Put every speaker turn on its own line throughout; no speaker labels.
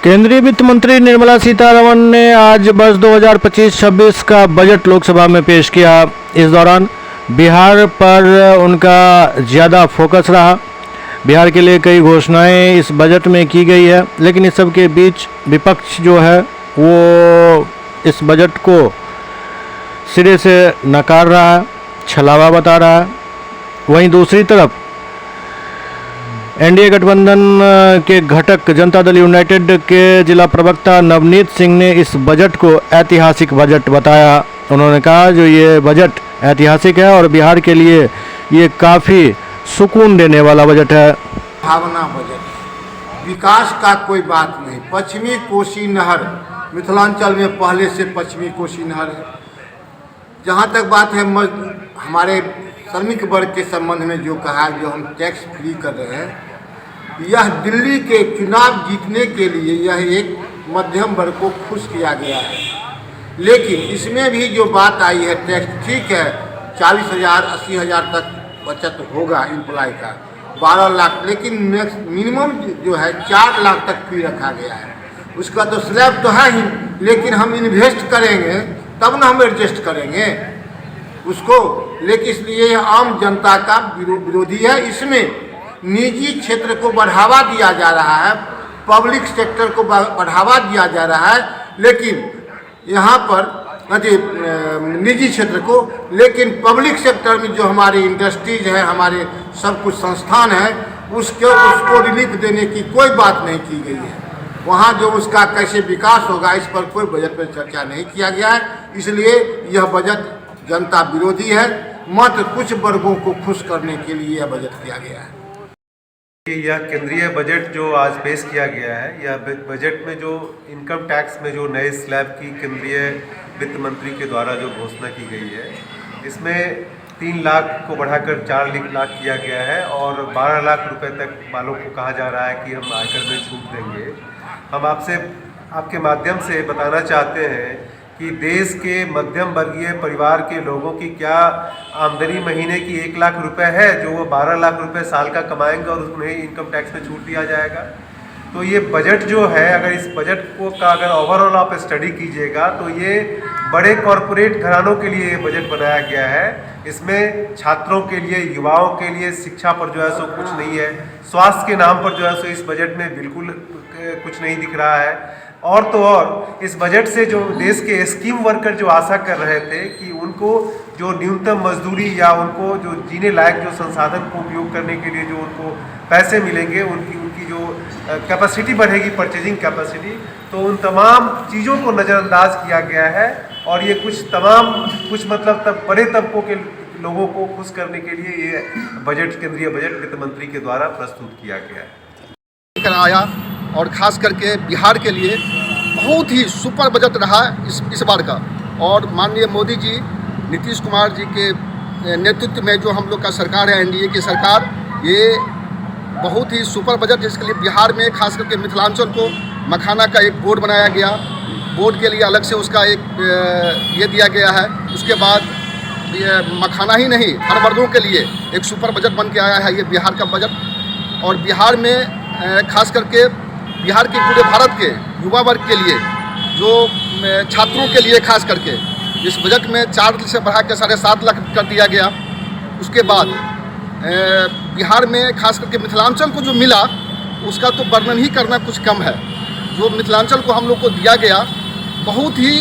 केंद्रीय वित्त मंत्री निर्मला सीतारमण ने आज वर्ष 2025-26 का बजट लोकसभा में पेश किया। इस दौरान बिहार पर उनका ज़्यादा फोकस रहा। बिहार के लिए कई घोषणाएं इस बजट में की गई है, लेकिन इस सब के बीच विपक्ष जो है वो इस बजट को सिरे से नकार रहा है, छलावा बता रहा है। वहीं दूसरी तरफ एनडीए गठबंधन के घटक जनता दल यूनाइटेड के जिला प्रवक्ता नवनीत सिंह ने इस बजट को ऐतिहासिक बजट बताया। उन्होंने कहा जो ये बजट ऐतिहासिक है और बिहार के लिए ये काफ़ी सुकून देने वाला बजट है।
भावना बजट, विकास का कोई बात नहीं। पश्चिमी कोसी नहर, मिथिलांचल में पहले से पश्चिमी कोसी नहर है। जहाँ तक बात है हमारे श्रमिक वर्ग के संबंध में जो कहा, जो हम टैक्स फ्री कर रहे हैं, यह दिल्ली के चुनाव जीतने के लिए यह एक मध्यम वर्ग को खुश किया गया है। लेकिन इसमें भी जो बात आई है टैक्स, ठीक है 40,000 80,000 तक बचत होगा एम्प्लॉय का, 12 लाख, लेकिन मिनिमम जो है 4 लाख तक फ्री रखा गया है। उसका तो स्लैब तो है ही, लेकिन हम इन्वेस्ट करेंगे तब ना हम एडजस्ट करेंगे उसको। लेकिन इसलिए यह आम जनता का विरोधी है। इसमें निजी क्षेत्र को बढ़ावा दिया जा रहा है, पब्लिक सेक्टर को बढ़ावा दिया जा रहा है, लेकिन यहाँ पर निजी क्षेत्र को, लेकिन पब्लिक सेक्टर में जो हमारे इंडस्ट्रीज हैं, हमारे सब कुछ संस्थान हैं, उसको रिलीफ देने की कोई बात नहीं की गई है। वहाँ जो उसका कैसे विकास होगा इस पर कोई बजट पर चर्चा नहीं किया गया है। इसलिए यह बजट जनता विरोधी है। मात्र कुछ वर्गों को खुश करने के लिए यह बजट किया गया है।
यह केंद्रीय बजट जो आज पेश किया गया है, यह बजट में जो इनकम टैक्स में जो नए स्लैब की केंद्रीय वित्त मंत्री के द्वारा जो घोषणा की गई है, इसमें 3 लाख को बढ़ाकर 4 लाख किया गया है और 12 लाख रुपए तक वालों को कहा जा रहा है कि हम आयकर में छूट देंगे। हम आपके माध्यम से बताना चाहते हैं कि देश के मध्यम वर्गीय परिवार के लोगों की क्या आमदनी महीने की 1 लाख रुपए है, जो वो 12 लाख रुपए साल का कमाएंगे और उन्हें इनकम टैक्स में छूट दिया जाएगा। तो ये बजट जो है, अगर इस बजट को का अगर ओवरऑल आप स्टडी कीजिएगा तो ये बड़े कॉरपोरेट घरानों के लिए ये बजट बनाया गया है। इसमें छात्रों के लिए, युवाओं के लिए शिक्षा पर जो है सो कुछ नहीं है। स्वास्थ्य के नाम पर जो है सो इस बजट में बिल्कुल कुछ नहीं दिख रहा है। और तो और इस बजट से जो देश के स्कीम वर्कर जो आशा कर रहे थे कि उनको जो न्यूनतम मजदूरी या उनको जो जीने लायक जो संसाधन को उपयोग करने के लिए जो उनको पैसे मिलेंगे, उनकी जो कैपेसिटी बढ़ेगी, परचेजिंग कैपेसिटी, तो उन तमाम चीज़ों को नज़रअंदाज किया गया है। और ये कुछ मतलब बड़े तबकों के लोगों को खुश करने के लिए ये बजट, केंद्रीय बजट वित्त मंत्री के द्वारा प्रस्तुत किया गया है।
आया और ख़ास करके बिहार के लिए बहुत ही सुपर बजट रहा इस बार का। और माननीय मोदी जी, नीतीश कुमार जी के नेतृत्व में जो हम लोग का सरकार है, एनडीए की सरकार, ये बहुत ही सुपर बजट, जिसके लिए बिहार में खास करके मिथिलांचल को मखाना का एक बोर्ड बनाया गया। बोर्ड के लिए अलग से उसका एक ये दिया गया है। उसके बाद ये मखाना ही नहीं, हर वर्गों के लिए एक सुपर बजट बन के आया है ये बिहार का बजट। और बिहार में खास करके बिहार के पूरे भारत के युवा वर्ग के लिए, जो छात्रों के लिए खास करके इस बजट में 4 से बढ़ा के 7.5 लाख कर दिया गया। उसके बाद बिहार में खास करके मिथिलांचल को जो मिला उसका तो वर्णन ही करना कुछ कम है। जो मिथिलांचल को हम लोग को दिया गया, बहुत ही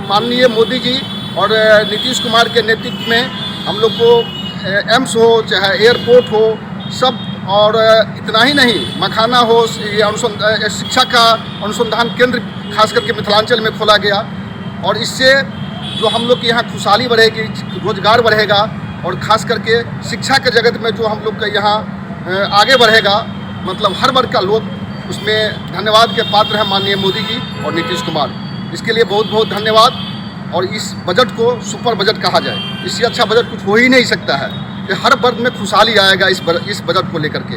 माननीय मोदी जी और नीतीश कुमार के नेतृत्व में हम लोग को एम्स हो चाहे एयरपोर्ट हो सब, और इतना ही नहीं, मखाना हो, ये शिक्षा का अनुसंधान केंद्र खास करके मिथिलांचल में खोला गया। और इससे जो हम लोग के यहाँ खुशहाली बढ़ेगी, रोजगार बढ़ेगा और ख़ास करके शिक्षा के जगत में जो हम लोग का यहाँ आगे बढ़ेगा, मतलब हर वर्ग का लोग उसमें धन्यवाद के पात्र हैं माननीय मोदी जी और नीतीश कुमार। इसके लिए बहुत बहुत धन्यवाद। और इस बजट को सुपर बजट कहा जाए, इससे अच्छा बजट कुछ हो ही नहीं सकता है। हर वर्ग में खुशहाली आएगा इस बजट को लेकर के।